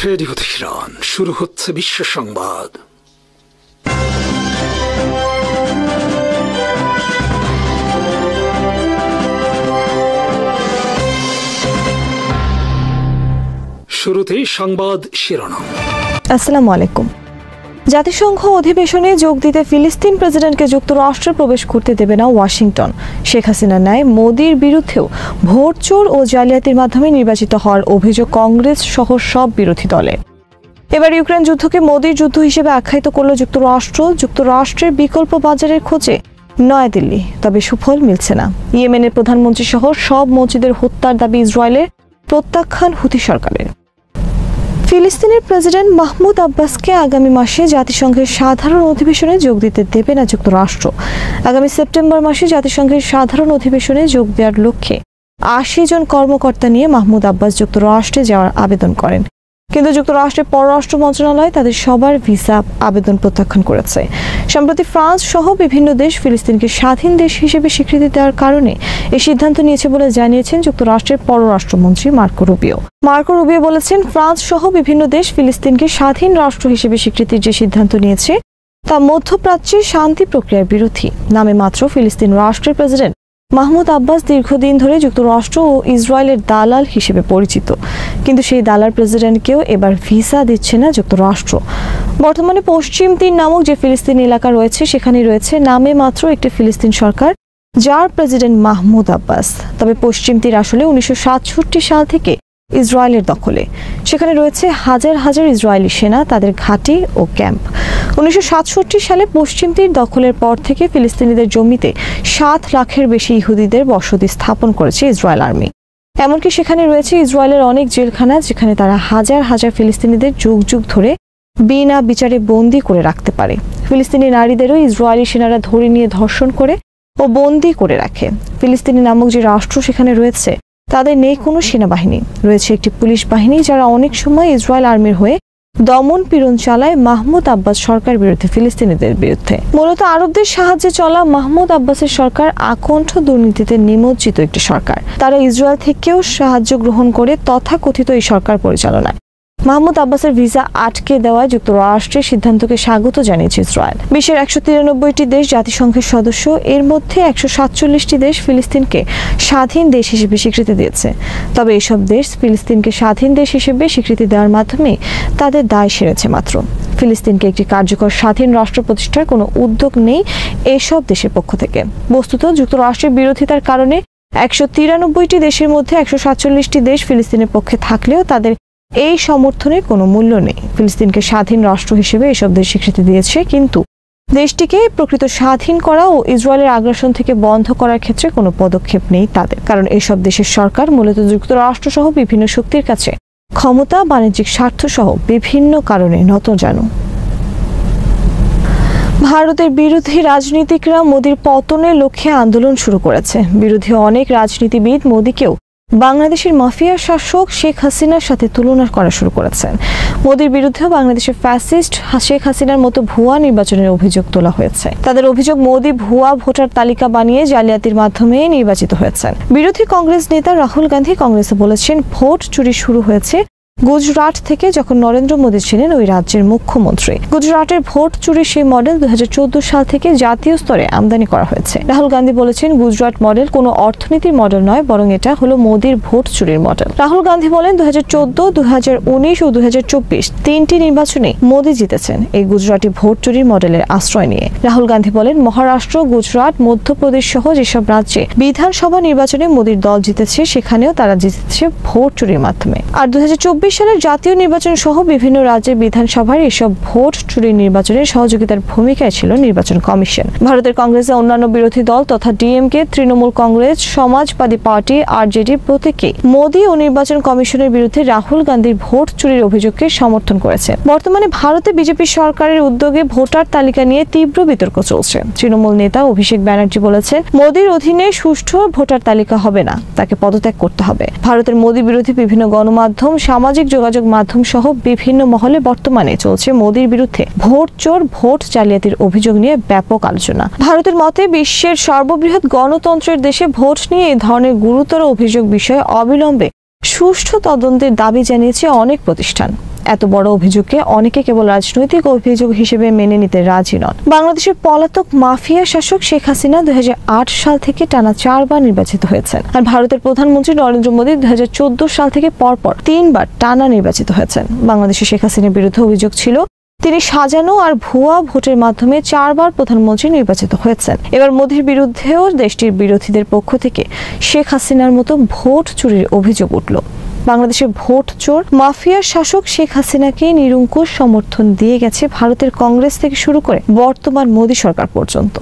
Radio Tehran, শুরু হচ্ছে বিশ্ব সংবাদ। শুরুতেই সংবাদ শিরোনাম। আসসালামু আলাইকুম। জাতিসংঘ অধিবেশনে যোগ দিতে ফিলিস্তিন প্রেসিডেন্টকে যুক্তরাষ্ট্রে প্রবেশ করতে দেবে না ওয়াশিংটন। শেখ হাসিনার ন্যায় মোদির বিরুদ্ধেও ভোট চোর ও জালিয়াতির মাধ্যমে নির্বাচিত হওয়ার অভিযোগ কংগ্রেস সহ সব বিরোধী দলের। এবার ইউক্রেন যুদ্ধকে মোদির যুদ্ধ হিসেবে আখ্যায়িত করল যুক্তরাষ্ট্র। যুক্তরাষ্ট্রের বিকল্প বাজারের খোঁজে নয়াদিল্লি, তবে সুফল মিলছে না। ইয়েমেনের প্রধানমন্ত্রী সহ সব মসজিদের হত্যার দাবি ইসরায়েলের, প্রত্যাখ্যান হুথি সরকারের। ফিলিস্তিনের প্রেসিডেন্ট মাহমুদ আব্বাসকে আগামী মাসে জাতিসংঘের সাধারণ অধিবেশনে যোগ দিতে দেবে না যুক্তরাষ্ট্র। আগামী সেপ্টেম্বর মাসে জাতিসংঘের সাধারণ অধিবেশনে যোগ দেওয়ার লক্ষ্যে ৮০ জন কর্মকর্তা নিয়ে মাহমুদ আব্বাস যুক্তরাষ্ট্রে যাওয়ার আবেদন করেন, কিন্তু যুক্তরাষ্ট্রের পররাষ্ট্র মন্ত্রণালয় তাদের সবার ভিসা আবেদন প্রত্যাখ্যান করেছে। সম্প্রতি ফ্রান্স সহ বিভিন্ন দেশ ফিলিস্তিনকে স্বাধীন দেশ হিসেবে স্বীকৃতি দেওয়ার কারণে এই সিদ্ধান্ত নিয়েছে বলে জানিয়েছেন যুক্তরাষ্ট্রের পররাষ্ট্রমন্ত্রী মার্কো রুবিও। মার্কো রুবিও বলেছেন, ফ্রান্স সহ বিভিন্ন দেশ ফিলিস্তিনকে স্বাধীন রাষ্ট্র হিসেবে স্বীকৃতির যে সিদ্ধান্ত নিয়েছে তা মধ্যপ্রাচ্যের শান্তি প্রক্রিয়ার বিরোধী। নামে মাত্র ফিলিস্তিন রাষ্ট্রের প্রেসিডেন্ট মাহমুদ আব্বাস দীর্ঘদিন ধরে যুক্তরাষ্ট্র ও ইসরায়েলের দালাল হিসেবে পরিচিত, কিন্তু সেই দালাল প্রেসিডেন্টকেও এবার ভিসা দিচ্ছে না যুক্তরাষ্ট্র। বর্তমানে পশ্চিম তীর নামক যে ফিলিস্তিন এলাকা রয়েছে সেখানে রয়েছে নামে মাত্র একটি ফিলিস্তিন সরকার, যার প্রেসিডেন্ট মাহমুদ আব্বাস। তবে পশ্চিম তীর আসলে 1967 সাল থেকে ইসরায়েলের দখলে। সেখানে রয়েছে হাজার হাজার ইসরায়েলি সেনা, তাদের ঘাঁটি ও ক্যাম্প। 1967 সালে পশ্চিম তীর দখলের পর থেকে ফিলিস্তিনিদের জমিতে 7 লাখের বেশি ইহুদিদের বসতি স্থাপন করেছে ইসরায়েল আর্মি। এমনকি সেখানে রয়েছে ইসরায়েলের অনেক জেলখানা, যেখানে তারা হাজার হাজার ফিলিস্তিনিদের যুগ যুগ ধরে বিনা বিচারে বন্দী করে রাখতে পারে। ফিলিস্তিনি নারীদেরও ইসরায়েলি সেনারা ধরে নিয়ে ধর্ষণ করে ও বন্দী করে রাখে। ফিলিস্তিনি নামক যে রাষ্ট্র সেখানে রয়েছে তাদের নেই কোনো সেনাবাহিনী, রয়েছে একটি পুলিশ বাহিনী যারা অনেক সময় ইসরায়েল আর্মির হয়ে দমন পীড়ন চালায় মাহমুদ আব্বাস সরকার বিরুদ্ধে ফিলিস্তিনিদের বিরুদ্ধে। মূলত আরবদের সাহায্যে চলা মাহমুদ আব্বাসের সরকার আকণ্ঠ দুর্নীতিতে নিমজ্জিত একটি সরকার। তারা ইসরায়েল থেকেও সাহায্য গ্রহণ করে তথাকথিত এই সরকার পরিচালনায়। মাহমুদ আব্বাসের ভিসা আটকে দেওয়ায় যুক্তরাষ্ট্রের সিদ্ধান্তকে স্বাগত জানিয়েছে ইসরায়েল। বিশ্বের 193টি দেশ জাতিসংঘের সদস্য, এর মধ্যে 147টি দেশ ফিলিস্তিনকে স্বাধীন দেশ হিসেবে স্বীকৃতি দিয়েছে। তবে এসব দেশ ফিলিস্তিনকে স্বাধীন দেশ হিসেবে স্বীকৃতি দেওয়ার মাধ্যমে তাদের দায় সেরেছে মাত্র। ফিলিস্তিনকে একটি কার্যকর স্বাধীন রাষ্ট্র প্রতিষ্ঠার কোনো উদ্যোগ নেই এসব দেশের পক্ষ থেকে। বস্তুত যুক্তরাষ্ট্রের বিরোধিতার কারণে 193টি দেশের মধ্যে 147টি দেশ ফিলিস্তিনের পক্ষে থাকলেও তাদের এই সমর্থনের কোনো মূল্য নেই। ফিলিস্তিনকে স্বাধীন রাষ্ট্র হিসেবে এসব দেশ স্বীকৃতি দিয়েছে, কিন্তু দেশটিকে প্রকৃত স্বাধীন করা ও ইসরায়েলের আগ্রাসন থেকে বন্ধ করার ক্ষেত্রে কোনো পদক্ষেপ নেই তাদের, কারণ এসব দেশের সরকার মূলত যুক্তরাষ্ট্র সহ বিভিন্ন শক্তির কাছে ক্ষমতা, বাণিজ্যিক স্বার্থ সহ বিভিন্ন কারণে নতজানু। ভারতের বিরোধী রাজনীতিকরা মোদির পতনের লক্ষ্যে আন্দোলন শুরু করেছে। বিরোধী অনেক রাজনীতিবিদ মোদিকেও বাংলাদেশের মাফিয়া শাসক শেখ হাসিনার সাথে তুলনা করা শুরু করেছেন। মোদির বিরুদ্ধে বাংলাদেশের ফ্যাসিস্ট শেখ হাসিনার মতো ভুয়া নির্বাচনের অভিযোগ তোলা হয়েছে। তাদের অভিযোগ, মোদি ভুয়া ভোটার তালিকা বানিয়ে জালিয়াতির মাধ্যমে নির্বাচিত হয়েছেন। বিরোধী কংগ্রেস নেতা রাহুল গান্ধী কংগ্রেসে বলেছেন, ভোট চুরি শুরু হয়েছে গুজরাট থেকে, যখন নরেন্দ্র মোদী ছিলেন ওই রাজ্যের মুখ্যমন্ত্রী। গুজরাটের ভোট চুরির সেই মডেল 2014 সাল থেকে জাতীয় স্তরে আমদানি করা হয়েছে। রাহুল গান্ধী বলেছেন, গুজরাট মডেল কোনো অর্থনীতির মডেল নয়, বরং এটা হলো মোদির ভোট চুরির মডেল। রাহুল গান্ধী বলেন, 2014, 2019 ও 2024 তিনটি নির্বাচনে মোদি জিতেছেন এই গুজরাটি ভোট চুরির মডেলের আশ্রয় নিয়ে। রাহুল গান্ধী বলেন, মহারাষ্ট্র, গুজরাট, মধ্যপ্রদেশ সহ যেসব রাজ্যে বিধানসভা নির্বাচনে মোদির দল জিতেছে সেখানেও তারা জিতেছে ভোট চুরির মাধ্যমে। আর 2024 সালের জাতীয় নির্বাচন সহ বিভিন্ন রাজ্যের বিধানসভার এসব ভোট চুরি নির্বাচনের সহযোগিতার ভূমিকায় ছিল নির্বাচন কমিশন। ভারতের কংগ্রেসের অন্যান্য বিরোধী দল তথা ডিএমকে, তৃণমূল কংগ্রেস, সমাজবাদী পার্টি, আরজেডি প্রত্যেকেই মোদি ও নির্বাচন কমিশনের বিরুদ্ধে রাহুল গান্ধীর ভোট চুরির অভিযোগকে সমর্থন করেছে। বর্তমানে ভারতে বিজেপি সরকারের উদ্যোগে ভোটার তালিকা নিয়ে তীব্র বিতর্ক চলছে। তৃণমূল নেতা অভিষেক ব্যানার্জি বলেছেন, মোদির অধীনে সুষ্ঠু ভোটার তালিকা হবে না, তাকে পদত্যাগ করতে হবে। ভারতের মোদি বিরোধী বিভিন্ন গণমাধ্যম, সামাজিক যোগাযোগ মাধ্যম সহ বিভিন্ন মহলে বর্তমানে চলছে মোদির বিরুদ্ধে ভোট চোর, ভোট জালিয়াতির অভিযোগ নিয়ে ব্যাপক আলোচনা। ভারতের মতে বিশ্বের সর্ববৃহৎ গণতন্ত্রের দেশে ভোট নিয়ে এই ধরনের গুরুতর অভিযোগ বিষয়ে অবিলম্বে সুষ্ঠু তদন্তের দাবি জানিয়েছে অনেক প্রতিষ্ঠান। এত বড় অভিযোগকে অনেকে কেবল রাজনৈতিক অভিযোগ হিসেবে মেনে নিতে রাজি নন। বাংলাদেশের পলাতক মাফিয়া শাসক শেখ হাসিনা 2008 সাল থেকে টানা 4 বার নির্বাচিত হয়েছেন, আর ভারতের প্রধানমন্ত্রী নরেন্দ্র মোদী 2014 সাল থেকে পরপর 3 বার টানা নির্বাচিত হয়েছেন। বাংলাদেশে শেখ হাসিনার বিরুদ্ধে অভিযোগ ছিল তিনি সাজানো আর ভুয়া ভোটের মাধ্যমে 4 বার প্রধানমন্ত্রী নির্বাচিত হয়েছেন। এবার মোদীর বিরুদ্ধেও দেশটির বিরোধীদের পক্ষ থেকে শেখ হাসিনার মতো ভোট চুরির অভিযোগ উঠল। বাংলাদেশের ভোট চোর মাফিয়ার শাসক শেখ হাসিনাকে নিরঙ্কুশ সমর্থন দিয়ে গেছে ভারতের কংগ্রেস থেকে শুরু করে বর্তমান মোদী সরকার পর্যন্ত।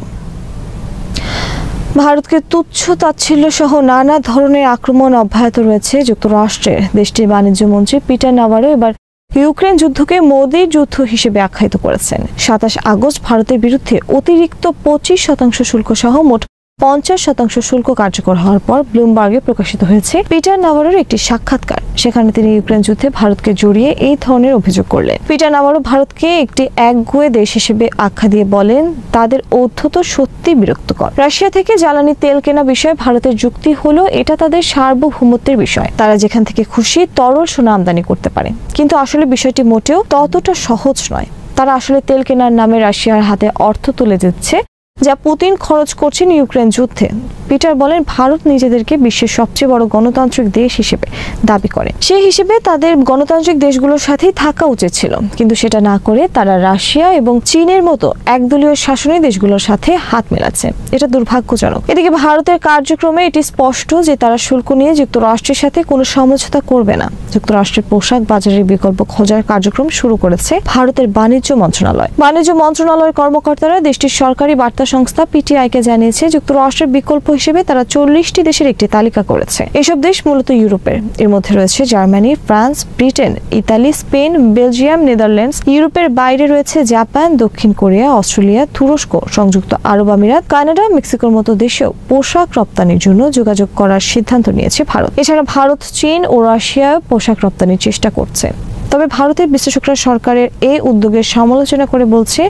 ভারতকে তুচ্ছ তাচ্ছিল্য সহ নানা ধরনের আক্রমণ অব্যাহত রয়েছে যুক্তরাষ্ট্রের। দেশটির বাণিজ্য মন্ত্রী পিটার নাভারো এবার ইউক্রেন যুদ্ধকে মোদির যুদ্ধ হিসেবে আখ্যায়িত করেছেন। 27 আগস্ট ভারতের বিরুদ্ধে অতিরিক্ত 25% শুল্ক সহ মোট 50% শুল্ক কার্যকর হওয়ার পর ব্লুমবার্গে প্রকাশিত হয়েছে পিটার নাভারোর একটি সাক্ষাৎকার। সেখানে তিনি ইউক্রেন যুদ্ধে ভারতকে জড়িয়ে এই ধরনের অভিযোগ করলেন। পিটার নাভারো ভারতকে একটি একগুঁয়ে দেশ হিসেবে আখ্যা দিয়ে বলেন, তাদের ঔদ্ধত্য সত্যি বিরক্তকর। রাশিয়া থেকে জ্বালানি তেল কেনা বিষয়ে ভারতের যুক্তি হলো এটা তাদের সার্বভৌমত্বের বিষয়, তারা যেখান থেকে খুশি তরল সোনা আমদানি করতে পারে। কিন্তু আসলে বিষয়টি মোটেও ততটা সহজ নয়। তারা আসলে তেল কেনার নামে রাশিয়ার হাতে অর্থ তুলে দিচ্ছে, যা পুতিন খরচ করছেন ইউক্রেন যুদ্ধে। পিটার বলেন, ভারত নিজেদেরকে বিশ্বের সবচেয়ে বড় গণতান্ত্রিক দেশ হিসেবে দাবি করে। সেই হিসেবে তাদের গণতান্ত্রিক দেশগুলোর সাথেই থাকা উচিত ছিল, কিন্তু সেটা না করে তারা রাশিয়া এবং চীনের মতো একদলীয় শাসনী দেশগুলোর সাথে হাত মেলাচ্ছে। এটা দুর্ভাগ্যজনক। এদিকে ভারতের কার্যক্রমে এটি স্পষ্ট যে তারা শুল্ক নিয়ে যুক্তরাষ্ট্রের সাথে কোনো সমঝোতা করবে না। যুক্তরাষ্ট্রের পোশাক বাজারের বিকল্প খোঁজার কার্যক্রম শুরু করেছে ভারতের বাণিজ্য মন্ত্রণালয়। বাণিজ্য মন্ত্রণালয়ের কর্মকর্তারা দেশটির সরকারি বার্তা সংস্থা পিটিআইকে জানিয়েছে, যুক্তরাষ্ট্রের বিকল্প হিসেবে তারা 40টি দেশের একটি তালিকা করেছে। এসব দেশ মূলত ইউরোপের। এর মধ্যে রয়েছে Germany, France, Britain, Italy, Spain, Belgium, Netherlands. ইউরোপের বাইরে রয়েছে জাপান, দক্ষিণ কোরিয়া, অস্ট্রেলিয়া, তুরস্ক, সংযুক্ত আরব আমিরাত, কানাডা, মেক্সিকোর মতো দেশেও পোশাক রপ্তানির জন্য যোগাযোগ করার সিদ্ধান্ত নিয়েছে ভারত। এছাড়া ভারত, চীন ও রাশিয়ায় পোশাক রপ্তানির চেষ্টা করছে। তবে ভারতের বিশ্লেষকরা সরকারের এই উদ্যোগের সমালোচনা করে বলছে,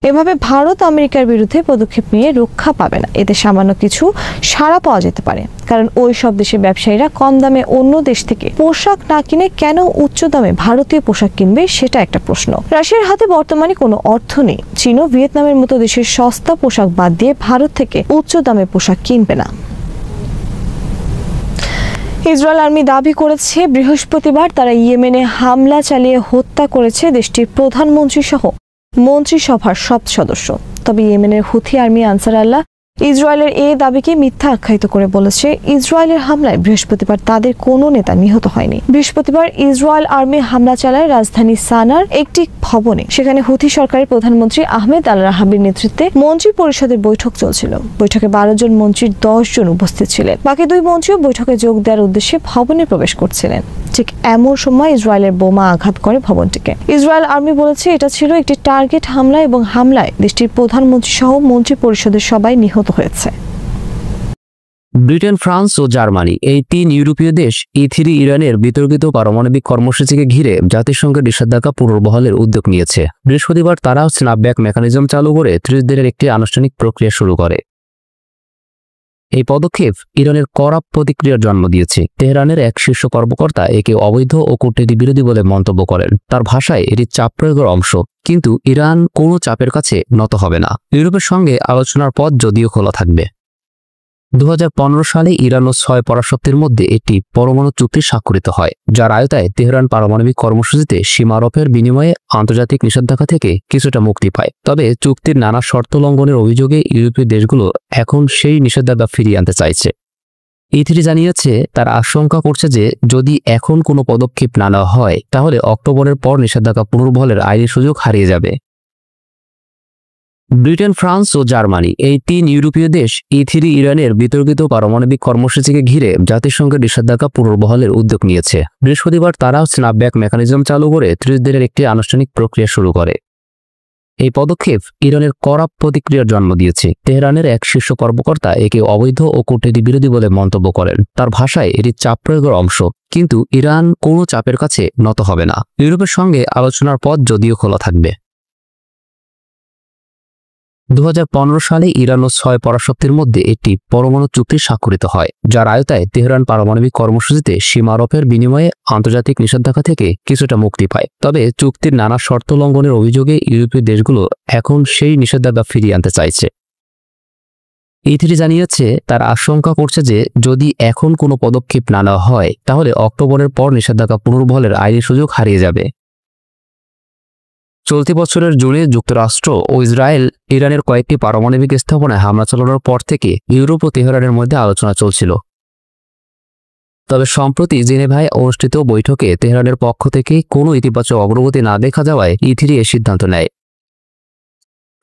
এভাবে ভারত আমেরিকার বিরুদ্ধে পদক্ষেপ নিয়ে রক্ষা পাবে না। এতে সামান্য কিছু সাড়া পাওয়া যেতে পারে, কারণ ওই সব দেশের ব্যবসায়ীরা কম দামে অন্য দেশ থেকে পোশাক না কিনে কেন উচ্চ দামে ভারতীয় পোশাক কিনবে, সেটা একটা প্রশ্ন। রাশিয়ার হাতে বর্তমানে কোনো অর্থ নেই। চীন ও ভিয়েতনামের মতো দেশের সস্তা পোশাক বাদ দিয়ে ভারত থেকে উচ্চ দামে পোশাক কিনবে না। ইসরায়েল আর্মি দাবি করেছে বৃহস্পতিবার তারা ইয়েমেনে হামলা চালিয়ে হত্যা করেছে দেশটির প্রধানমন্ত্রী সহ মন্ত্রিসভার সব সদস্য। তবে ইয়েমেনের হুথি আর্মি আনসার আল্লাহ ইসরায়েলের এই দাবিকে মিথ্যা আখ্যায়িত করে বলেছে, ইসরায়েলের হামলায় বৃহস্পতিবার তাদের কোনো নেতা নিহত হয়নি। বৃহস্পতিবার ইসরায়েল আর্মি হামলা চালায় রাজধানী সানার একটি ভবনে। সেখানে হুথি সরকারের প্রধানমন্ত্রী আহমেদ আল রাহাবির নেতৃত্বে মন্ত্রী পরিষদের বৈঠক চলছিল। বৈঠকে 12 জন মন্ত্রীর 10 জন উপস্থিত ছিলেন। বাকি 2 মন্ত্রীও বৈঠকে যোগ দেওয়ার উদ্দেশ্যে ভবনে প্রবেশ করছিলেন। ঠিক এমন সময় ইসরায়েলের বোমা আঘাত করে ভবনটিকে। ইসরায়েল আর্মি বলেছে এটা ছিল একটি টার্গেট হামলা এবং হামলায় দেশটির প্রধানমন্ত্রী সহ মন্ত্রী পরিষদের সবাই নিহত হয়েছে। ব্রিটেন, ফ্রান্স ও জার্মানি এই 3 ইউরোপীয় দেশ E3 ইরানের বিতর্কিত পারমাণবিক কর্মসূচিকে ঘিরে জাতিসংঘের নিষেধাজ্ঞা পুনর্বহালের উদ্যোগ নিয়েছে। বৃহস্পতিবার তারা স্ন্যাপব্যাক মেকানিজম চালু করে 30 দিনের একটি আনুষ্ঠানিক প্রক্রিয়া শুরু করে। এই পদক্ষেপ ইরানের কড়া প্রতিক্রিয়ার জন্ম দিয়েছে। তেহরানের এক শীর্ষ কর্মকর্তা একে অবৈধ ও কূটনীতি বিরোধী বলে মন্তব্য করেন। তার ভাষায় এটি চাপ প্রয়োগের অংশ, কিন্তু ইরান কোনো চাপের কাছে নত হবে না। ইউরোপের সঙ্গে আলোচনার পথ যদিও খোলা থাকবে। 2015 সালে ইরান ও 6 পরাশক্তির মধ্যে একটি পরমাণু চুক্তি স্বাক্ষরিত হয়, যার আওতায় তেহরান পারমাণবিক কর্মসূচিতে সীমারোপের বিনিময়ে আন্তর্জাতিক নিষেধাজ্ঞা থেকে কিছুটা মুক্তি পায়। তবে চুক্তির নানা শর্ত লঙ্ঘনের অভিযোগে ইউরোপীয় দেশগুলো এখন সেই নিষেধাজ্ঞা ফিরিয়ে আনতে চাইছে। E3 জানিয়েছে তারা আশঙ্কা করছে যে যদি এখন কোনো পদক্ষেপ না নেওয়া হয়, তাহলে অক্টোবরের পর নিষেধাজ্ঞা পুনর্বহালের আইনি সুযোগ হারিয়ে যাবে। ব্রিটেন, ফ্রান্স ও জার্মানি এই 3 ইউরোপীয় দেশ E3 ইরানের বিতর্কিত পারমাণবিক কর্মসূচিকে ঘিরে জাতিসংঘের নিষেধাজ্ঞা পুনর্বহালের উদ্যোগ নিয়েছে। বৃহস্পতিবার তারা স্ন্যাপব্যাক মেকানিজম চালু করে 30 দিনের একটি আনুষ্ঠানিক প্রক্রিয়া শুরু করে। এই পদক্ষেপ ইরানের কড়া প্রতিক্রিয়ার জন্ম দিয়েছে। তেহরানের এক শীর্ষ কর্মকর্তা একে অবৈধ ও কূটনীতি বিরোধী বলে মন্তব্য করেন। তার ভাষায় এটি চাপ প্রয়োগের অংশ, কিন্তু ইরান কোনো চাপের কাছে নত হবে না। ইউরোপের সঙ্গে আলোচনার পথ যদিও খোলা থাকবে। 2015 সালে ইরান ও 6 পরাশক্তির মধ্যে একটি পরমাণু চুক্তি স্বাক্ষরিত হয়, যার আয়তায় তেহরান পারমাণবিক কর্মসূচিতে সীমারোপের বিনিময়ে আন্তর্জাতিক নিষেধাজ্ঞা থেকে কিছুটা মুক্তি পায়। তবে চুক্তির নানা শর্ত লঙ্ঘনের অভিযোগে ইউরোপীয় দেশগুলো এখন সেই নিষেধাজ্ঞা ফিরিয়ে আনতে চাইছে। E3 জানিয়েছে তার আশঙ্কা করছে যে যদি এখন কোনো পদক্ষেপ না নেওয়া হয় তাহলে অক্টোবরের পর নিষেধাজ্ঞা পুনর্বহালের আইনি সুযোগ হারিয়ে যাবে। চলতি বছরের জুনে যুক্তরাষ্ট্র ও ইসরায়েল ইরানের কয়েকটি পারমাণবিক স্থাপনায় হামলা চালানোর পর থেকে ইউরোপ ও তেহরানের মধ্যে আলোচনা চলছিল। তবে সম্প্রতি জেনেভায় অনুষ্ঠিত বৈঠকে তেহরানের পক্ষ থেকে কোনো ইতিবাচক অগ্রগতি না দেখা যাওয়ায় E3 এর সিদ্ধান্ত নেয়।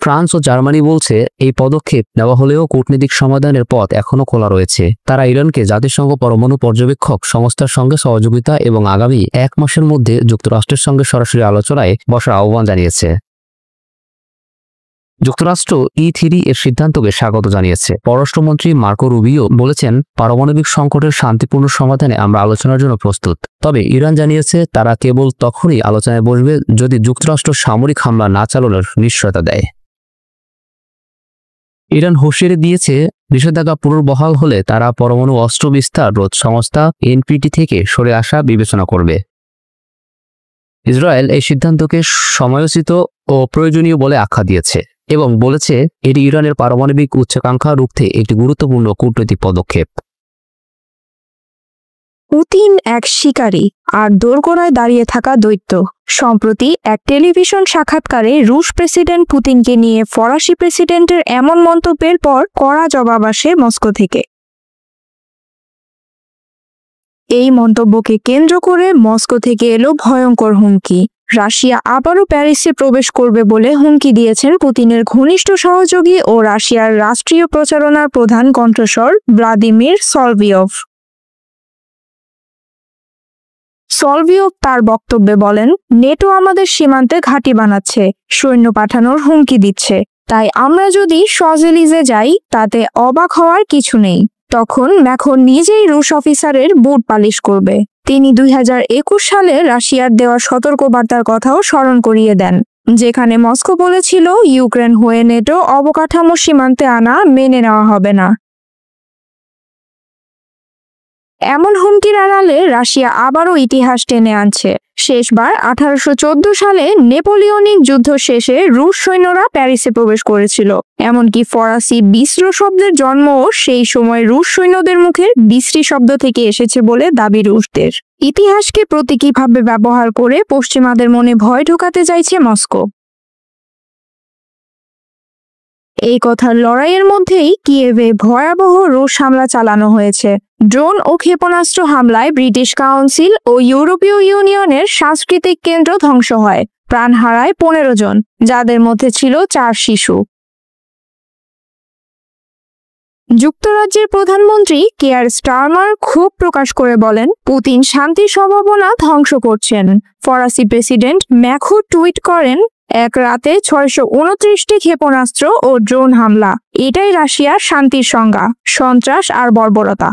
ফ্রান্স ও জার্মানি বলছে এই পদক্ষেপ নেওয়া হলেও কূটনৈতিক সমাধানের পথ এখনও খোলা রয়েছে। তারা ইরানকে জাতিসংঘ পরমাণু পর্যবেক্ষক সংস্থার সঙ্গে সহযোগিতা এবং আগামী 1 মাসের মধ্যে যুক্তরাষ্ট্রের সঙ্গে সরাসরি আলোচনায় বসার আহ্বান জানিয়েছে। যুক্তরাষ্ট্র E3 এর সিদ্ধান্তকে স্বাগত জানিয়েছে। পররাষ্ট্রমন্ত্রী মার্কো রুবিও বলেছেন, পারমাণবিক সংকটের শান্তিপূর্ণ সমাধানে আমরা আলোচনার জন্য প্রস্তুত। তবে ইরান জানিয়েছে তারা কেবল তখনই আলোচনায় বসবে যদি যুক্তরাষ্ট্র সামরিক হামলা না চালানোর নিশ্চয়তা দেয়। ইরান হুঁশিয়ারি দিয়েছে নিষেধাজ্ঞা পুনর্বহাল হলে তারা পরমাণু অস্ত্র বিস্তার রোধ সংস্থা NPT থেকে সরে আসা বিবেচনা করবে। ইসরায়েল এই সিদ্ধান্তকে সময়োচিত ও প্রয়োজনীয় বলে আখ্যা দিয়েছে এবং বলেছে এটি ইরানের পারমাণবিক উচ্চাকাঙ্ক্ষা রুখতে একটি গুরুত্বপূর্ণ কূটনৈতিক পদক্ষেপ। পুতিন এক শিকারী আর দোরগোড়ায় দাঁড়িয়ে থাকা দৈত্য। সম্প্রতি এক টেলিভিশন সাক্ষাৎকারে রুশ প্রেসিডেন্ট পুতিনকে নিয়ে ফরাসি প্রেসিডেন্টের এমন মন্তব্যের পর কড়া জবাব আসে মস্কো থেকে। এই মন্তব্যকে কেন্দ্র করে মস্কো থেকে এলো ভয়ঙ্কর হুমকি। রাশিয়া আবারও প্যারিসে প্রবেশ করবে বলে হুমকি দিয়েছেন পুতিনের ঘনিষ্ঠ সহযোগী ও রাশিয়ার রাষ্ট্রীয় প্রচারণার প্রধান কণ্ঠস্বর ভ্লাদিমির সলভিয়ভ। সলভিয়ভ তার বক্তব্যে বলেন, নেটো আমাদের সীমান্তে ঘাঁটি বানাচ্ছে, সৈন্য পাঠানোর হুমকি দিচ্ছে। তাই আমরা যদি শজেলিজে যাই তাতে অবাক হওয়ার কিছু নেই। তখন ম্যাখর নিজেই রুশ অফিসারের বুট পালিশ করবে। তিনি 2021 সালে রাশিয়ার দেওয়া সতর্কবার্তার কথাও স্মরণ করিয়ে দেন, যেখানে মস্কো বলেছিল ইউক্রেন হয়ে নেটো অবকাঠামো সীমান্তে আনা মেনে নেওয়া হবে না। এমন হুমকির আড়ালে রাশিয়া আবারও ইতিহাস টেনে আনছে। শেষবার 1814 সালে নেপোলিয়নিক যুদ্ধ শেষে রুশ সৈন্যরা প্যারিসে প্রবেশ করেছিল। এমনকি ফরাসি বিস্র শব্দের জন্মও সেই সময় রুশ সৈন্যদের মুখের বিশ্রী শব্দ থেকে এসেছে বলে দাবি রুশদের। ইতিহাসকে প্রতীকীভাবে ব্যবহার করে পশ্চিমাদের মনে ভয় ঢোকাতে চাইছে মস্কো। এই কথার লড়াইয়ের মধ্যেই কিয়েভে ভয়াবহ রুশ হামলা চালানো হয়েছে। ড্রোন ও ক্ষেপণাস্ত্র হামলায় ব্রিটিশ কাউন্সিল ও ইউরোপীয় ইউনিয়নের সাংস্কৃতিক কেন্দ্র ধ্বংস হয়। প্রাণ হারায় 15 জন, যাদের মধ্যে ছিল 4 শিশু। যুক্তরাজ্যের প্রধানমন্ত্রী কেয়ার স্টারমার ক্ষোভ প্রকাশ করে বলেন, পুতিন শান্তির সম্ভাবনা ধ্বংস করছেন। ফরাসি প্রেসিডেন্ট ম্যাখর টুইট করেন, এক রাতে 629টি ক্ষেপণাস্ত্র ও ড্রোন হামলা, এটাই রাশিয়ার শান্তির সংজ্ঞা, সন্ত্রাস আর বর্বরতা।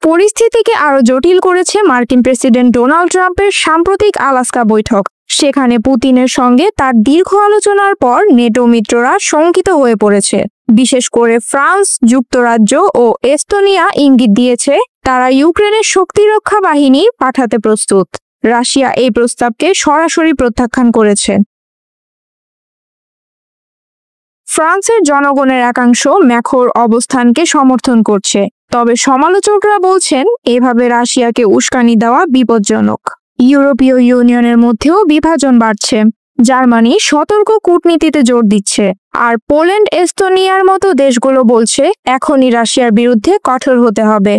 পরিস্থিতিকে আরো জটিল করেছে মার্কিন প্রেসিডেন্ট ডোনাল্ড ট্রাম্পের সাম্প্রতিক আলাস্কা বৈঠক। সেখানে পুতিনের সঙ্গে তার দীর্ঘ আলোচনার পর নেটো মিত্ররা শঙ্কিত হয়ে পড়েছে। বিশেষ করে ফ্রান্স, যুক্তরাজ্য ও এস্তোনিয়া ইঙ্গিত দিয়েছে তারা ইউক্রেনের শক্তিরক্ষা বাহিনী পাঠাতে প্রস্তুত। রাশিয়া এই প্রস্তাবকে সরাসরি প্রত্যাখ্যান করেছে। ফ্রান্সের জনগণের একাংশ ম্যাখর অবস্থানকে সমর্থন করছে, তবে সমালোচকরা বলছেন এভাবে রাশিয়াকে উস্কানি দেওয়া বিপজ্জনক। ইউরোপীয় ইউনিয়নের মধ্যেও বিভাজন বাড়ছে। জার্মানি সতর্ক কূটনীতিতে জোর দিচ্ছে, আর পোল্যান্ড, এস্তোনিয়ার মতো দেশগুলো বলছে এখনই রাশিয়ার বিরুদ্ধে কঠোর হতে হবে।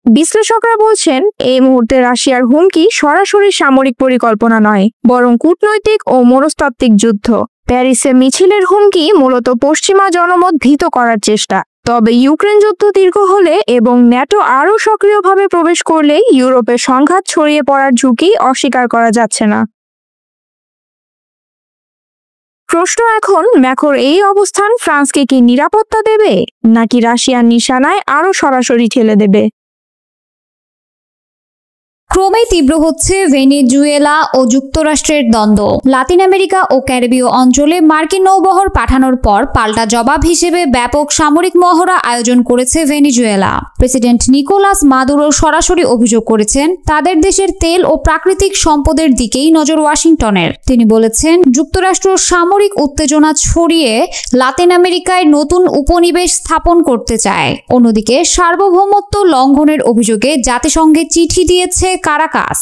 বিশ্লেষকরা বলছেন এই মুহূর্তে রাশিয়ার হুমকি সরাসরি সামরিক পরিকল্পনা নয়, বরং কূটনৈতিক ও মনস্তাত্ত্বিক যুদ্ধ। প্যারিসে মিছিলের হুমকি মূলত পশ্চিমা জনমত ভীত করার চেষ্টা। তবে ইউক্রেন যুদ্ধ দীর্ঘ হলে এবং ন্যাটো আরও সক্রিয়ভাবে প্রবেশ করলে ইউরোপে সংঘাত ছড়িয়ে পড়ার ঝুঁকি অস্বীকার করা যাচ্ছে না। প্রশ্ন এখন, ম্যাখর এই অবস্থান ফ্রান্সকে কি নিরাপত্তা দেবে, নাকি রাশিয়ার নিশানায় আরও সরাসরি ঠেলে দেবে? ক্রমেই তীব্র হচ্ছে ভেনেজুয়েলা ও যুক্তরাষ্ট্রের দ্বন্দ্ব। লাতিন আমেরিকা ও ক্যারিবীয় অঞ্চলে মার্কিন নৌবহর পাঠানোর পর পাল্টা জবাব হিসেবে ব্যাপক সামরিক মহড়া আয়োজন করেছে ভেনেজুয়েলা। প্রেসিডেন্ট নিকোলাস মাদুরো সরাসরি অভিযোগ করেছেন তাদের দেশের তেল ও প্রাকৃতিক সম্পদের দিকেই নজর ওয়াশিংটনের। তিনি বলেছেন, যুক্তরাষ্ট্র সামরিক উত্তেজনা ছড়িয়ে লাতিন আমেরিকায় নতুন উপনিবেশ স্থাপন করতে চায়। অন্যদিকে সার্বভৌমত্ব লঙ্ঘনের অভিযোগে জাতিসংঘে চিঠি দিয়েছে কারাকাস।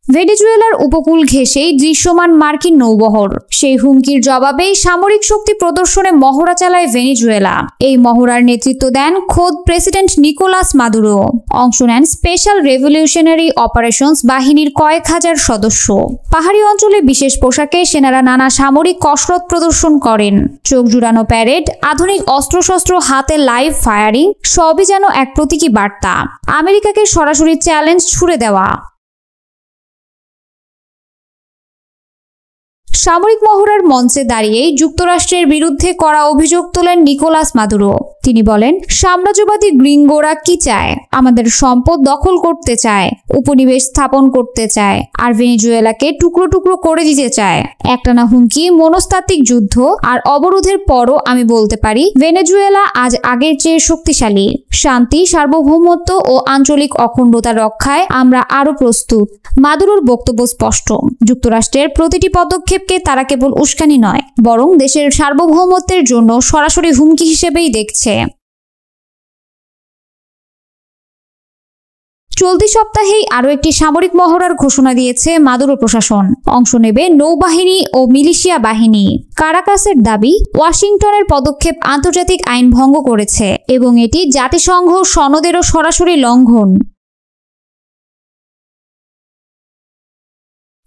ভেনেজুয়েলার উপকূল ঘেঁষেই দৃশ্যমান মার্কিন নৌবহর। সেই হুমকির জবাবেই সামরিক শক্তি প্রদর্শনে মহড়া চালায় ভেনেজুয়েলা। এই মহড়ার নেতৃত্ব দেন খোদ প্রেসিডেন্ট নিকোলাস মাদুরো। অংশ নেন স্পেশাল রেভলিউশনারি অপারেশনস বাহিনীর কয়েক হাজার সদস্য। পাহাড়ি অঞ্চলে বিশেষ পোশাকে সেনারা নানা সামরিক কসরত প্রদর্শন করেন। চোখ জুড়ানো প্যারেড, আধুনিক অস্ত্রশস্ত্র হাতে লাইভ ফায়ারিং, সবই যেন এক প্রতীকী বার্তা। আমেরিকাকে সরাসরি চ্যালেঞ্জ ছুড়ে দেওয়া। সামরিক মহড়ার মঞ্চে দাঁড়িয়েই যুক্তরাষ্ট্রের বিরুদ্ধে কড়া অভিযোগ তোলেন নিকোলাস মাদুরো। তিনি বলেন, সাম্রাজ্যবাদী গ্রিঙ্গোরা কি চায়? আমাদের সম্পদ দখল করতে চায়, উপনিবেশ স্থাপন করতে চায়, আর ভেনেজুয়েলাকে টুকরো টুকরো করে দিতে চায়। একটানা হুমকি, মনস্তাত্ত্বিক যুদ্ধ আর অবরোধের পরও আমি বলতে পারি, ভেনেজুয়েলা আজ আগের চেয়ে শক্তিশালী। শান্তি, সার্বভৌমত্ব ও আঞ্চলিক অখণ্ডতা রক্ষায় আমরা আরও প্রস্তুত। মাদুরোর বক্তব্য স্পষ্ট, যুক্তরাষ্ট্রের প্রতিটি পদক্ষেপকে তারা কেবল উস্কানি নয়, বরং দেশের সার্বভৌমত্বের জন্য সরাসরি হুমকি হিসেবেই দেখছে। চলতি সপ্তাহেই আরও একটি সামরিক মহড়ার ঘোষণা দিয়েছে মাদুরো প্রশাসন। অংশ নেবে নৌবাহিনী ও মিলিশিয়া বাহিনী। কারাকাসের দাবি, ওয়াশিংটনের পদক্ষেপ আন্তর্জাতিক আইন ভঙ্গ করেছে এবং এটি জাতিসংঘ সনদেরও সরাসরি লঙ্ঘন।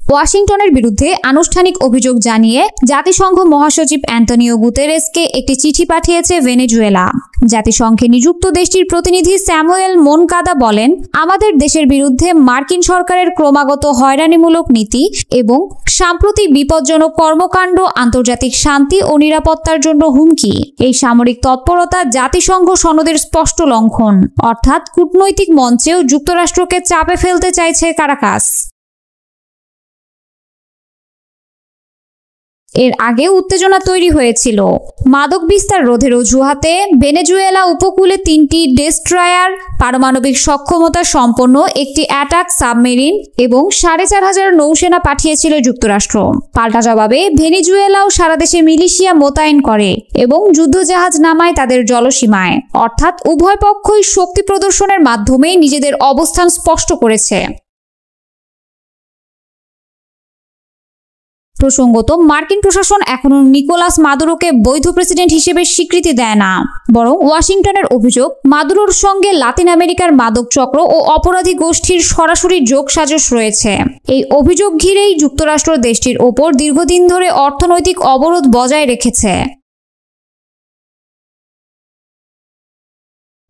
ওয়াশিংটনের বিরুদ্ধে আনুষ্ঠানিক অভিযোগ জানিয়ে জাতিসংঘ মহাসচিব অ্যান্টনিও গুতেরেসকে একটি চিঠি পাঠিয়েছে ভেনেজুয়েলা। জাতিসংঘে নিযুক্ত দেশটির প্রতিনিধি স্যামুয়েল মোনকাদা বলেন, আমাদের দেশের বিরুদ্ধে মার্কিন সরকারের ক্রমাগত হয়রানিমূলক নীতি এবং সাম্প্রতিক বিপজ্জনক কর্মকাণ্ড আন্তর্জাতিক শান্তি ও নিরাপত্তার জন্য হুমকি। এই সামরিক তৎপরতা জাতিসংঘ সনদের স্পষ্ট লঙ্ঘন, অর্থাৎ কূটনৈতিক মঞ্চেও যুক্তরাষ্ট্রকে চাপে ফেলতে চাইছে কারাকাস। এর আগে উত্তেজনা তৈরি হয়েছিল। মাদক বিস্তার রোধের অজুহাতে ভেনেজুয়েলা উপকূলে 3টি ডেস্ট্রয়ার, পারমাণবিক সক্ষমতা সম্পন্ন একটি অ্যাটাক সাবমেরিন এবং 4500 নৌসেনা পাঠিয়েছিল যুক্তরাষ্ট্র। পাল্টা জবাবে ভেনেজুয়েলাও সারা দেশে মিলিশিয়া মোতায়েন করে এবং যুদ্ধজাহাজ নামায় তাদের জলসীমায়। অর্থাৎ উভয় পক্ষই শক্তি প্রদর্শনের মাধ্যমে নিজেদের অবস্থান স্পষ্ট করেছে। প্রসঙ্গত, মার্কিন প্রশাসন এখনো নিকোলাস মাদুরোকে বৈধ প্রেসিডেন্ট হিসেবে স্বীকৃতি দেয় না, বরং ওয়াশিংটনের অভিযোগ মাদুরোর সঙ্গে লাতিন আমেরিকার মাদক চক্র ও অপরাধী গোষ্ঠীর সরাসরি যোগসাজশ রয়েছে। এই অভিযোগ ঘিরেই যুক্তরাষ্ট্র দেশটির ওপর দীর্ঘদিন ধরে অর্থনৈতিক অবরোধ বজায় রেখেছে।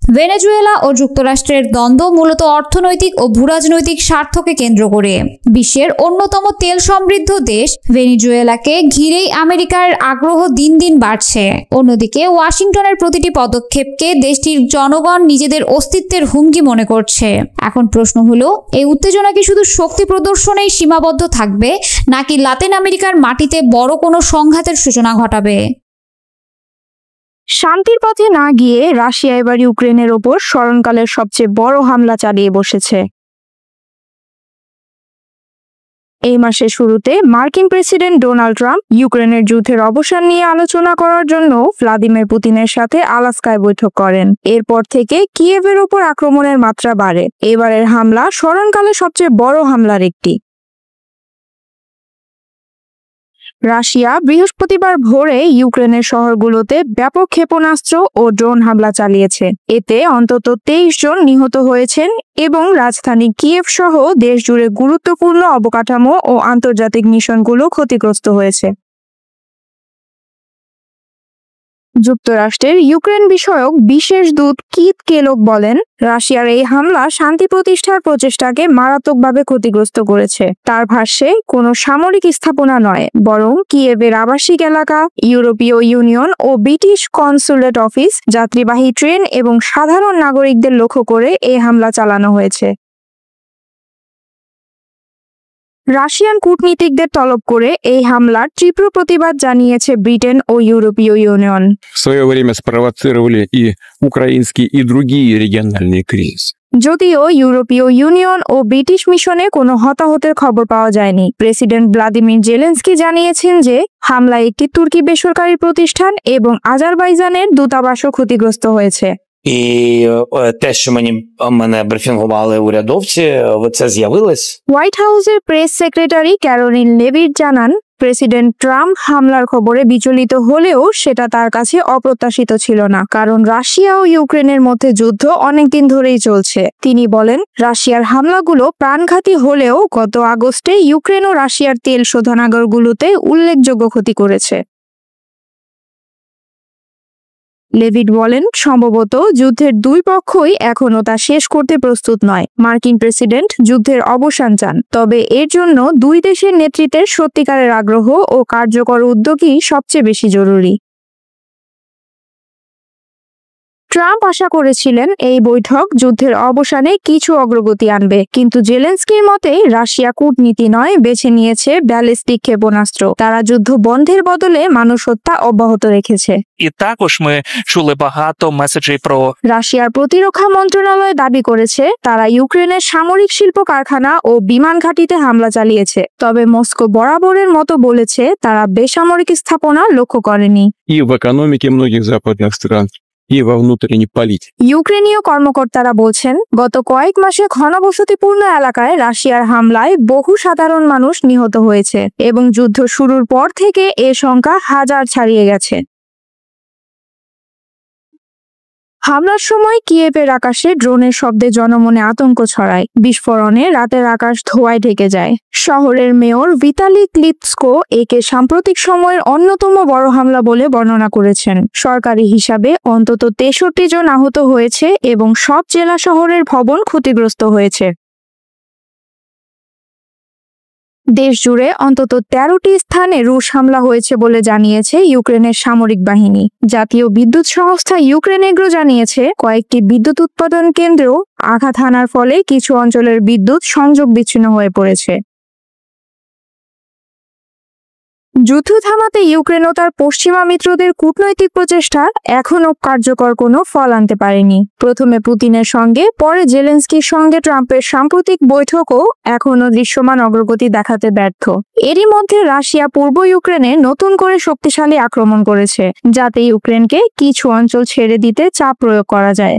ভেনেজুয়েলা ও যুক্তরাষ্ট্রের দ্বন্দ্ব মূলত অর্থনৈতিক ও ভূরাজনৈতিক স্বার্থকে কেন্দ্র করে। বিশ্বের অন্যতম তেল সমৃদ্ধ দেশ ভেনেজুয়েলাকে ঘিরেই আমেরিকার আগ্রহ দিন দিন বাড়ছে। অন্যদিকে ওয়াশিংটনের প্রতিটি পদক্ষেপকে দেশটির জনগণ নিজেদের অস্তিত্বের হুমকি মনে করছে। এখন প্রশ্ন হলো, এই উত্তেজনা কি শুধু শক্তি প্রদর্শনেই সীমাবদ্ধ থাকবে, নাকি লাতিন আমেরিকার মাটিতে বড় কোনো সংঘাতের সূচনা ঘটাবে? শান্তির পথে না গিয়ে রাশিয়া এবার ইউক্রেনের ওপর স্মরণকালের সবচেয়ে বড় হামলা চালিয়ে বসেছে। এই মাসের শুরুতে মার্কিন প্রেসিডেন্ট ডোনাল্ড ট্রাম্প ইউক্রেনের যুদ্ধের অবসান নিয়ে আলোচনা করার জন্য ভ্লাদিমির পুতিনের সাথে আলাস্কায় বৈঠক করেন। এরপর থেকে কিয়েভের ওপর আক্রমণের মাত্রা বাড়ে। এবারের হামলা স্মরণকালের সবচেয়ে বড় হামলার একটি। রাশিয়া বৃহস্পতিবার ভোরে ইউক্রেনের শহরগুলোতে ব্যাপক ক্ষেপণাস্ত্র ও ড্রোন হামলা চালিয়েছে। এতে অন্তত 23 জন নিহত হয়েছেন এবং রাজধানী কিয়েভ সহ দেশ জুড়ে গুরুত্বপূর্ণ অবকাঠামো ও আন্তর্জাতিক মিশনগুলো ক্ষতিগ্রস্ত হয়েছে। যুক্তরাষ্ট্রের ইউক্রেন বিষয়ক বিশেষ দূত কিথ কেলক বলেন, রাশিয়ার এই হামলা শান্তি প্রতিষ্ঠার প্রচেষ্টাকে মারাত্মকভাবে ক্ষতিগ্রস্ত করেছে। তার ভাষ্যে কোনো সামরিক স্থাপনা নয়, বরং কিয়েভের আবাসিক এলাকা, ইউরোপীয় ইউনিয়ন ও ব্রিটিশ কনসুলেট অফিস, যাত্রীবাহী ট্রেন এবং সাধারণ নাগরিকদের লক্ষ্য করে এই হামলা চালানো হয়েছে। রাশিয়ান কূটনীতিকদের তলব করে এই হামলার তীব্র প্রতিবাদ জানিয়েছে ব্রিটেন ও ইউরোপীয় ইউনিয়ন। В свое время спровоцировали и украинские, и другие региональные кризисы. যদিও ইউরোপীয় ইউনিয়ন ও ব্রিটিশ মিশনে কোনো হতাহতের খবর পাওয়া যায়নি। প্রেসিডেন্ট ভ্লাদিমির জেলেনস্কি জানিয়েছেন যে হামলায় একটি তুর্কি বেসরকারি প্রতিষ্ঠান এবং আজারবাইজানের দূতাবাসও ক্ষতিগ্রস্ত হয়েছে। І те, що мене брифінгували урядовці, це з'явилось. হোয়াইট হাউসের প্রেস সেক্রেটারি ক্যারোলিন লেভিট জানান, প্রেসিডেন্ট ট্রাম্প হামলার খবরে বিচলিত হলেও সেটা তার কাছে অপ্রত্যাশিত ছিল না, কারণ রাশিয়া ও ইউক্রেনের মধ্যে যুদ্ধ অনেকদিন ধরেই চলছে। তিনি বলেন, রাশিয়ার হামলাগুলো প্রাণঘাতী হলেও গত আগস্টে ইউক্রেন ও রাশিয়ার তেল শোধনাগারগুলোতে উল্লেখযোগ্য ক্ষতি করেছে। লেভিট বলেন, সম্ভবত যুদ্ধের দুই পক্ষই এখনো তা শেষ করতে প্রস্তুত নয়। মার্কিন প্রেসিডেন্ট যুদ্ধের অবসান চান, তবে এর জন্য দুই দেশের নেতৃত্বের সত্যিকারের আগ্রহ ও কার্যকর উদ্যোগই সবচেয়ে বেশি জরুরি। ট্রাম্প আশা করেছিলেন এই বৈঠক যুদ্ধের অবসানে কিছু অগ্রগতি আনবে, কিন্তু জেলেনস্কির মতে রাশিয়া কূটনীতি নয়, বেছে নিয়েছে ব্যালিস্টিক ক্ষেপণাস্ত্র। তারা যুদ্ধ বন্ধের বদলে মানুষ হত্যা অব্যাহত রেখেছে। І також ми чули багато меседжей про রাশিয়ার প্রতিরক্ষা মন্ত্রণালয় দাবি করেছে তারা ইউক্রেনের সামরিক শিল্প কারখানা ও বিমান ঘাঁটিতে হামলা চালিয়েছে, তবে মস্কো বরাবরের মতো বলেছে তারা বেসামরিক স্থাপনা লক্ষ্য করেনি। И в экономике многих западных стран, и во внутренней политике. ইউক্রেনীয় কর্মকর্তারা বলছেন, গত কয়েক মাসে ঘনবসতিপূর্ণ এলাকায় রাশিয়ার হামলায় বহু সাধারণ মানুষ নিহত হয়েছে এবং যুদ্ধ শুরুর পর থেকে এ সংখ্যা হাজার ছাড়িয়ে গেছে। হামলার সময় কিয়েভের আকাশে ড্রোনের শব্দে জনমনে আতঙ্ক ছড়ায়। বিস্ফোরণে রাতের আকাশ ধোঁয়ায় ঢেকে যায়। শহরের মেয়র ভিতালি ক্লিৎসকো একে সাম্প্রতিক সময়ের অন্যতম বড় হামলা বলে বর্ণনা করেছেন। সরকারি হিসাবে অন্তত 63 জন আহত হয়েছে এবং সব জেলা শহরের ভবন ক্ষতিগ্রস্ত হয়েছে। দেশ জুড়ে অন্তত 13টি স্থানে রুশ হামলা হয়েছে বলে জানিয়েছে ইউক্রেনের সামরিক বাহিনী। জাতীয় বিদ্যুৎ সংস্থা ইউক্রেনেগ্রো জানিয়েছে কয়েকটি বিদ্যুৎ উৎপাদন কেন্দ্র আঘাত হানার ফলে কিছু অঞ্চলের বিদ্যুৎ সংযোগ বিচ্ছিন্ন হয়ে পড়েছে। যুদ্ধ থামাতে ইউক্রেন ও তার পশ্চিমা মিত্রদের কূটনৈতিক প্রচেষ্টা এখনও কার্যকর কোনো ফল আনতে পারেনি। প্রথমে পুতিনের সঙ্গে, পরে জেলেনস্কির সঙ্গে ট্রাম্পের সাম্প্রতিক বৈঠকও এখনও দৃশ্যমান অগ্রগতি দেখাতে ব্যর্থ। এরই মধ্যে রাশিয়া পূর্ব ইউক্রেনে নতুন করে শক্তিশালী আক্রমণ করেছে, যাতে ইউক্রেনকে কিছু অঞ্চল ছেড়ে দিতে চাপ প্রয়োগ করা যায়।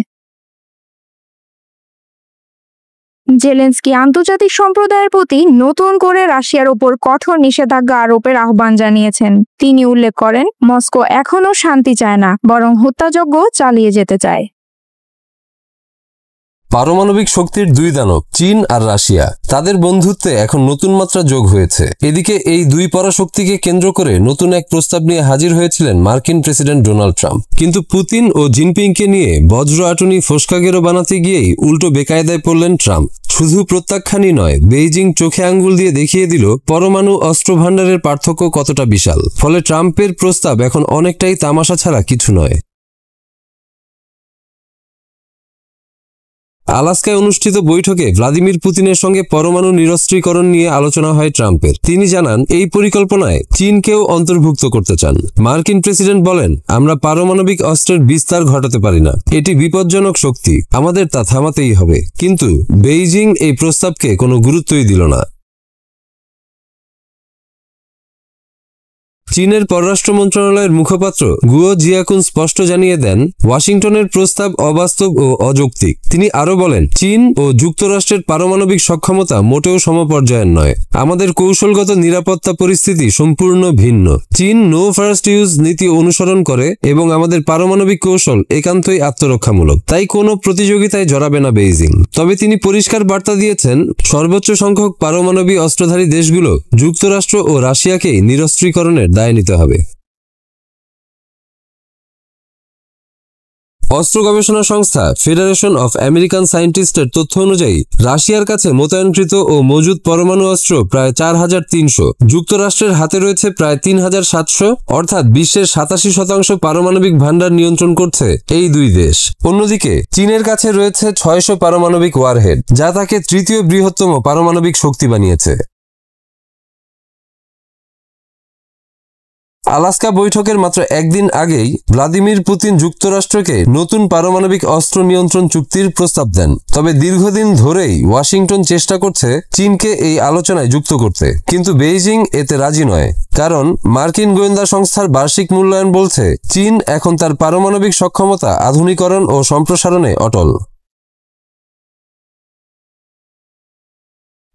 জেলেনস্কি আন্তর্জাতিক সম্প্রদায়ের প্রতি নতুন করে রাশিয়ার উপর কঠোর নিষেধাজ্ঞা আরোপের আহ্বান জানিয়েছেন। তিনি উল্লেখ করেন, মস্কো এখনও শান্তি চায় না, বরং হত্যাযজ্ঞ চালিয়ে যেতে চায়। পারমাণবিক শক্তির দুই দানব চীন আর রাশিয়া, তাদের বন্ধুত্বে এখন নতুন মাত্রা যোগ হয়েছে। এদিকে এই দুই পরাশক্তিকে কেন্দ্র করে নতুন এক প্রস্তাব নিয়ে হাজির হয়েছিলেন মার্কিন প্রেসিডেন্ট ডোনাল্ড ট্রাম্প। কিন্তু পুতিন ও জিনপিংকে নিয়ে বজ্র আটুনি ফোসকাগেরো বানাতে গিয়েই উল্টো বেকায়দায় পড়লেন ট্রাম্প। শুধু প্রত্যাখ্যানই নয়, বেইজিং চোখে আঙ্গুল দিয়ে দেখিয়ে দিল পরমাণু অস্ত্র ভাণ্ডারের পার্থক্য কতটা বিশাল। ফলে ট্রাম্পের প্রস্তাব এখন অনেকটাই তামাশা ছাড়া কিছু নয়। আলাস্কায় অনুষ্ঠিত বৈঠকে ভ্লাদিমির পুতিনের সঙ্গে পরমাণু নিরস্ত্রীকরণ নিয়ে আলোচনা হয় ট্রাম্পের। তিনি জানান, এই পরিকল্পনায় চীনকেও অন্তর্ভুক্ত করতে চান। মার্কিন প্রেসিডেন্ট বলেন, আমরা পারমাণবিক অস্ত্রের বিস্তার ঘটাতে পারি না, এটি বিপজ্জনক শক্তি, আমাদের তা থামাতেই হবে। কিন্তু বেইজিং এই প্রস্তাবকে কোনো গুরুত্বই দিল না। চীনের পররাষ্ট্র মন্ত্রণালয়ের মুখপাত্র গুয়ো জিয়াকুন স্পষ্ট জানিয়ে দেন, ওয়াশিংটনের প্রস্তাব অবাস্তব ও অযৌক্তিক। তিনি আরও বলেন, চীন ও যুক্তরাষ্ট্রের পারমাণবিক সক্ষমতা মোটেও সমপর্যায়ের নয়। আমাদের কৌশলগত নিরাপত্তা পরিস্থিতি সম্পূর্ণ ভিন্ন। চীন নো ফার্স্ট ইউজ নীতি অনুসরণ করে এবং আমাদের পারমাণবিক কৌশল একান্তই আত্মরক্ষামূলক। তাই কোনো প্রতিযোগিতায় জড়াবে না বেইজিং। তবে তিনি পরিষ্কার বার্তা দিয়েছেন, সর্বোচ্চ সংখ্যক পারমাণবিক অস্ত্রধারী দেশগুলো যুক্তরাষ্ট্র ও রাশিয়াকেই নিরস্ত্রীকরণের দায় নিতে হবে। অস্ত্র গবেষণা সংস্থা ফেডারেশন অফ আমেরিকান সায়েন্টিস্টের তথ্য অনুযায়ী রাশিয়ার কাছে মোতায়েনকৃত ও মজুদ পরমাণু অস্ত্র প্রায় 4300, যুক্তরাষ্ট্রের হাতে রয়েছে প্রায় 3700, অর্থাৎ বিশ্বের 87% পারমাণবিক ভান্ডার নিয়ন্ত্রণ করছে এই দুই দেশ। অন্যদিকে চীনের কাছে রয়েছে 600 পারমাণবিক ওয়ারহেড, যা তাকে তৃতীয় বৃহত্তম পারমাণবিক শক্তি বানিয়েছে। আলাস্কা বৈঠকের মাত্র একদিন আগেই ভ্লাদিমির পুতিন যুক্তরাষ্ট্রকে নতুন পারমাণবিক অস্ত্র নিয়ন্ত্রণ চুক্তির প্রস্তাব দেন। তবে দীর্ঘদিন ধরেই ওয়াশিংটন চেষ্টা করছে চীনকে এই আলোচনায় যুক্ত করতে, কিন্তু বেইজিং এতে রাজি নয়। কারণ মার্কিন গোয়েন্দা সংস্থার বার্ষিক মূল্যায়ন বলছে চীন এখন তার পারমাণবিক সক্ষমতা আধুনিকরণ ও সম্প্রসারণে অটল।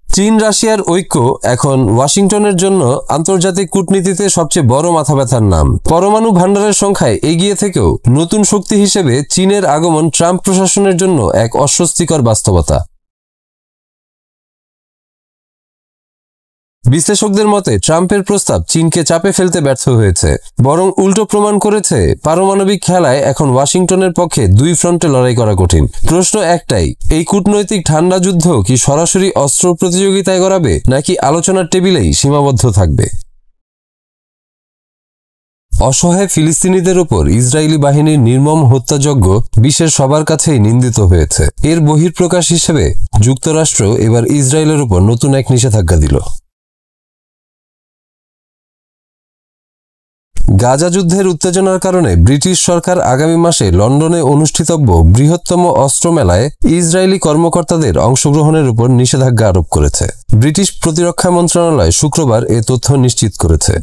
চীন রাশিয়ার ঐক্য এখন ওয়াশিংটনের জন্য আন্তর্জাতিক কূটনীতিতে সবচেয়ে বড় মাথাব্যথার নাম। পরমাণু ভান্ডারের সংখ্যায় এগিয়ে থেকেও নতুন শক্তি হিসেবে চীনের আগমন ট্রাম্প প্রশাসনের জন্য এক অস্বস্তিকর বাস্তবতা। বিশ্লেষকদের মতে ট্রাম্পের প্রস্তাব চীনকে চাপে ফেলতে ব্যর্থ হয়েছে, বরং উল্টো প্রমাণ করেছে পারমাণবিক খেলায় এখন ওয়াশিংটনের পক্ষে দুই ফ্রন্টে লড়াই করা কঠিন। প্রশ্ন একটাই, এই কূটনৈতিক ঠান্ডা যুদ্ধ কি সরাসরি অস্ত্র প্রতিযোগিতায় গড়াবে, নাকি আলোচনার টেবিলেই সীমাবদ্ধ থাকবে? অসহায় ফিলিস্তিনিদের উপর ইসরায়েলি বাহিনীর নির্মম হত্যাযজ্ঞ বিশ্বের সবার কাছেই নিন্দিত হয়েছে। এর বহিঃপ্রকাশ হিসেবে যুক্তরাষ্ট্র এবার ইসরায়েলের উপর নতুন এক নিষেধাজ্ঞা দিল। গাজা যুদ্ধের উত্তেজনার কারণে ব্রিটিশ সরকার আগামী মাসে লন্ডনে অনুষ্ঠিতব্য বৃহত্তম অস্ত্র মেলায় ইসরায়েলি কর্মকর্তাদের অংশগ্রহণের উপর নিষেধাজ্ঞা আরোপ করেছে। ব্রিটিশ প্রতিরক্ষা মন্ত্রণালয় শুক্রবার এ তথ্য নিশ্চিত করেছে।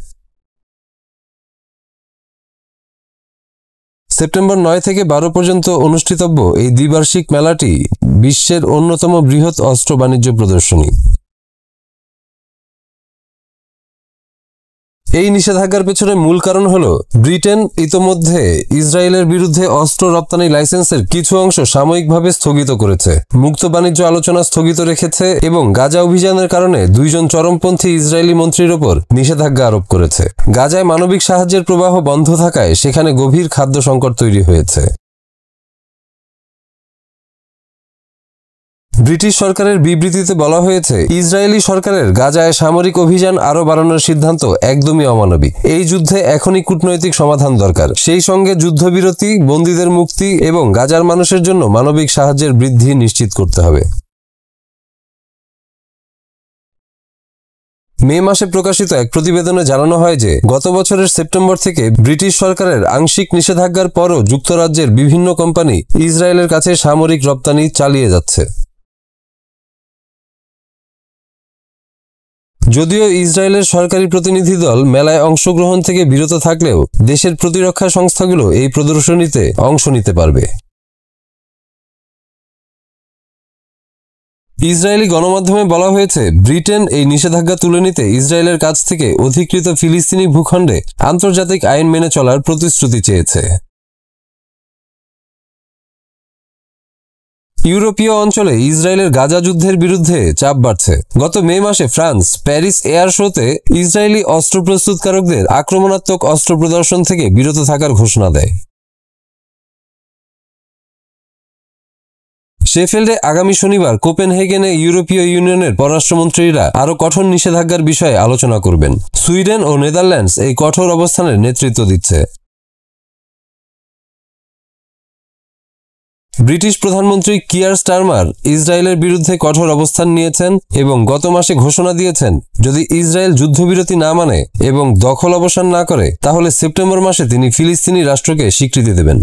সেপ্টেম্বর 9 থেকে 12 পর্যন্ত অনুষ্ঠিতব্য এই দ্বিবার্ষিক মেলাটি বিশ্বের অন্যতম বৃহৎ অস্ত্র বাণিজ্য প্রদর্শনী। এই নিষেধাজ্ঞার পেছনে মূল কারণ হল ব্রিটেন ইতোমধ্যে ইসরায়েলের বিরুদ্ধে অস্ত্র রপ্তানি লাইসেন্সের কিছু অংশ সাময়িকভাবে স্থগিত করেছে, মুক্ত বাণিজ্য আলোচনা স্থগিত রেখেছে এবং গাজা অভিযানের কারণে দুইজন চরমপন্থী ইসরায়েলি মন্ত্রীর ওপর নিষেধাজ্ঞা আরোপ করেছে। গাজায় মানবিক সাহায্যের প্রবাহ বন্ধ থাকায় সেখানে গভীর খাদ্য সংকট তৈরি হয়েছে। ব্রিটিশ সরকারের বিবৃতিতে বলা হয়েছে ইসরায়েলি সরকারের গাজায় সামরিক অভিযান আরও বাড়ানোর সিদ্ধান্ত একদমই অমানবিক। এই যুদ্ধে এখনই কূটনৈতিক সমাধান দরকার, সেই সঙ্গে যুদ্ধবিরতি, বন্দীদের মুক্তি এবং গাজার মানুষের জন্য মানবিক সাহায্যের বৃদ্ধি নিশ্চিত করতে হবে। মে মাসে প্রকাশিত এক প্রতিবেদনে জানানো হয় যে গত বছরের সেপ্টেম্বর থেকে ব্রিটিশ সরকারের আংশিক নিষেধাজ্ঞার পরও যুক্তরাজ্যের বিভিন্ন কোম্পানি ইসরায়েলের কাছে সামরিক রপ্তানি চালিয়ে যাচ্ছে। যদিও ইসরায়েলের সরকারি প্রতিনিধি দল মেলায় অংশগ্রহণ থেকে বিরত থাকলেও দেশের প্রতিরক্ষা সংস্থাগুলো এই প্রদর্শনীতে অংশ নিতে পারবে। ইসরায়েলি গণমাধ্যমে বলা হয়েছে ব্রিটেন এই নিষেধাজ্ঞা তুলে নিতে ইসরায়েলের কাছ থেকে অধিকৃত ফিলিস্তিনি ভূখণ্ডে আন্তর্জাতিক আইন মেনে চলার প্রতিশ্রুতি চেয়েছে। ইউরোপীয় অঞ্চলে ইসরায়েলের গাজা যুদ্ধের বিরুদ্ধে চাপ বাড়ছে। গত মে মাসে ফ্রান্স প্যারিস এয়ার শোতে ইসরায়েলি অস্ত্র প্রস্তুতকারকদের আক্রমণাত্মক অস্ত্র প্রদর্শন থেকে বিরত থাকার ঘোষণা দেয়। শেফিল্ডে আগামী শনিবার কোপেনহেগেনে ইউরোপীয় ইউনিয়নের পররাষ্ট্রমন্ত্রীরা আরও কঠোর নিষেধাজ্ঞার বিষয়ে আলোচনা করবেন। সুইডেন ও নেদারল্যান্ডস এই কঠোর অবস্থানের নেতৃত্ব দিচ্ছে। ব্রিটিশ প্রধানমন্ত্রী কিয়ার স্টারমার ইসরায়েলের বিরুদ্ধে কঠোর অবস্থান নিয়েছেন এবং গত মাসে ঘোষণা দিয়েছেন যদি ইসরায়েল যুদ্ধবিরতি না মানে এবং দখল অবসান না করে তাহলে সেপ্টেম্বর মাসে তিনি ফিলিস্তিনি রাষ্ট্রকে স্বীকৃতি দেবেন।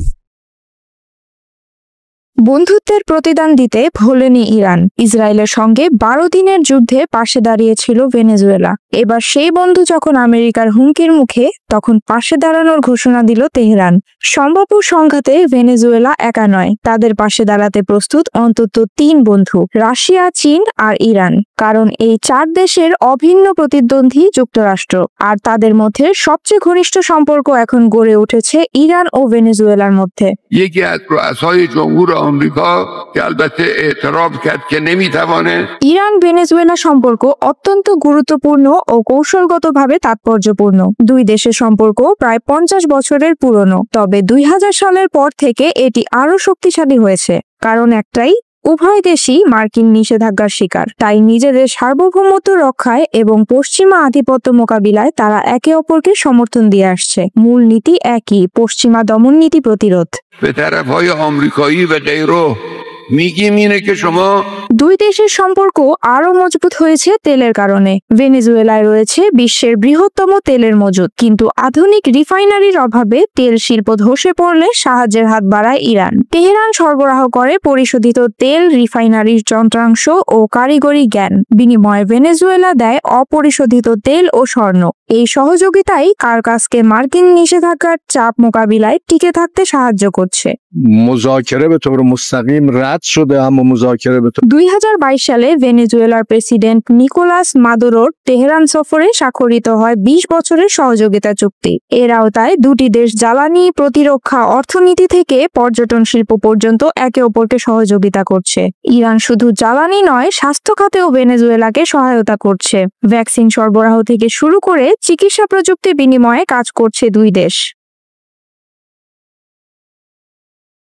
বন্ধুত্বের প্রতিদান দিতে ভোলেনি ইরান। ইসরায়েলের সঙ্গে 12 দিনের যুদ্ধে পাশে দাঁড়িয়েছিল ভেনেজুয়েলা। এবার সেই বন্ধু যখন আমেরিকার হুমকির মুখে, তখন পাশে দাঁড়ানোর ঘোষণা দিল তেহরান। সম্ভাব্য সংঘাতে ভেনেজুয়েলা একা নয়, তাদের পাশে দাঁড়াতে প্রস্তুত অন্তত 3 বন্ধু, রাশিয়া, চীন আর ইরান। কারণ এই 4 দেশের অভিন্ন প্রতিদ্বন্দ্বী যুক্তরাষ্ট্র, আর তাদের মধ্যে সবচেয়ে ঘনিষ্ঠ সম্পর্ক এখন গড়ে উঠেছে ইরান ও ভেনেজুয়েলার মধ্যে। یکی از رؤسای جمهور آمریکا که البته اعتراف کرد که نمیتوانه ইরান ভেনেজুয়েলা সম্পর্ক অত্যন্ত গুরুত্বপূর্ণ ও কৌশলগতভাবে তাৎপর্যপূর্ণ। দুই দেশের সম্পর্ক প্রায় 50 বছরের পুরনো, তবে 2000 সালের পর থেকে এটি আরো শক্তিশালী হয়েছে। কারণ একটাই, উভয় দেশই মার্কিন নিষেধাজ্ঞার শিকার। তাই নিজেদের সার্বভৌমত্ব রক্ষায় এবং পশ্চিমা আধিপত্য মোকাবিলায় তারা একে অপরকে সমর্থন দিয়ে আসছে। মূল নীতি একই, পশ্চিমা দমন নীতি প্রতিরোধ। به طرفهای آمریکایی و غیره میگیم اینه که شما দুই দেশের সম্পর্ক আরো মজবুত হয়েছে তেলের কারণে। ভেনেজুয়েলায় রয়েছে বিশ্বের বৃহত্তম তেলের মজুদ, কিন্তু আধুনিক রিফাইনারির অভাবে তেল শিল্প ধসে পড়লে সাহায্যের হাত বাড়ায় ইরান। তেহরান সরবরাহ করে পরিশোধিত তেল, রিফাইনারির যন্ত্রাংশ ও কারিগরি জ্ঞান। বিনিময়ে ভেনেজুয়েলা দেয় অপরিশোধিত তেল ও স্বর্ণ। এই সহযোগিতাই কারকাসকে মার্কিন নিষেধাজ্ঞার চাপ মোকাবিলায় টিকে থাকতে সাহায্য করছে। مذاکره به طور مستقیم رد شده اما مذاکره به طور 2022 সালে ভেনেজুয়েলার প্রেসিডেন্ট নিকোলাস মাদুরোর তেহরান সফরে স্বাক্ষরিত হয় 20 বছরের সহযোগিতা চুক্তি। এর আওতায় দুটি দেশ জ্বালানি, প্রতিরক্ষা, অর্থনীতি থেকে পর্যটন শিল্প পর্যন্ত একে অপরকে সহযোগিতা করছে। ইরান শুধু জ্বালানি নয়, স্বাস্থ্য খাতেও ভেনেজুয়েলাকে সহায়তা করছে। ভ্যাকসিন সরবরাহ থেকে শুরু করে চিকিৎসা প্রযুক্তি বিনিময়ে কাজ করছে দুই দেশ।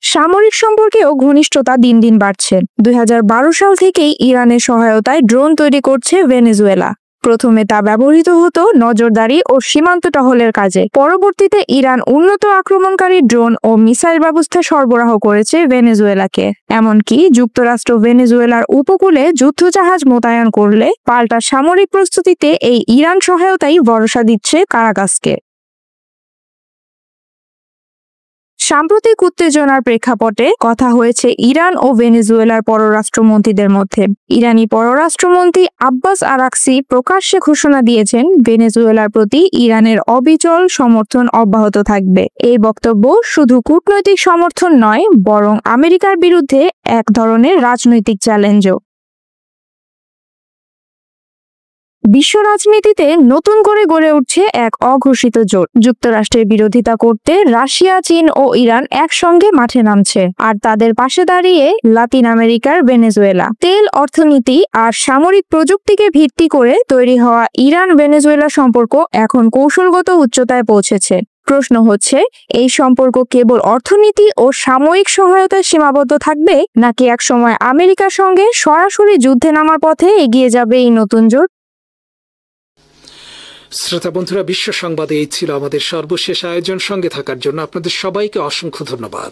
সামরিক সম্পর্কেও ঘনিষ্ঠতা দিন দিন বাড়ছে। 2012 সাল থেকেই ইরানের সহায়তায় ড্রোন তৈরি করছে ভেনেজুয়েলা। প্রথমে তা ব্যবহৃত হতো নজরদারি ও সীমান্ত টহলের কাজে। পরবর্তীতে ইরান উন্নত আক্রমণকারী ড্রোন ও মিসাইল ব্যবস্থা সরবরাহ করেছে ভেনেজুয়েলাকে। এমনকি যুক্তরাষ্ট্র ভেনেজুয়েলার উপকূলে যুদ্ধজাহাজ মোতায়েন করলে পাল্টা সামরিক প্রস্তুতিতে এই ইরান সহায়তাই ভরসা দিচ্ছে কারাকাসকে। সাম্প্রতিক উত্তেজনার প্রেক্ষাপটে কথা হয়েছে ইরান ও ভেনেজুয়েলার পররাষ্ট্রমন্ত্রীদের মধ্যে। ইরানি পররাষ্ট্রমন্ত্রী আব্বাস আরাকসি প্রকাশ্যে ঘোষণা দিয়েছেন ভেনেজুয়েলার প্রতি ইরানের অবিচল সমর্থন অব্যাহত থাকবে। এই বক্তব্য শুধু কূটনৈতিক সমর্থন নয়, বরং আমেরিকার বিরুদ্ধে এক ধরনের রাজনৈতিক চ্যালেঞ্জও। বিশ্ব রাজনীতিতে নতুন করে গড়ে উঠছে এক অঘোষিত জোট। যুক্তরাষ্ট্রের বিরোধিতা করতে রাশিয়া, চীন ও ইরান একসঙ্গে মাঠে নামছে, আর তাদের পাশে দাঁড়িয়ে লাতিন আমেরিকার ভেনেজুয়েলা। তেল, অর্থনীতি আর সামরিক প্রযুক্তিকে ভিত্তি করে তৈরি হওয়া ইরান ভেনেজুয়েলা সম্পর্ক এখন কৌশলগত উচ্চতায় পৌঁছেছে। প্রশ্ন হচ্ছে, এই সম্পর্ক কেবল অর্থনীতি ও সাময়িক সহায়তায় সীমাবদ্ধ থাকবে, নাকি একসময় আমেরিকার সঙ্গে সরাসরি যুদ্ধে নামার পথে এগিয়ে যাবে এই নতুন জোট? শ্রোতা বন্ধুরা, বিশ্ব সংবাদে এই ছিল আমাদের সর্বশেষ আয়োজন। সঙ্গে থাকার জন্য আপনাদের সবাইকে অসংখ্য ধন্যবাদ।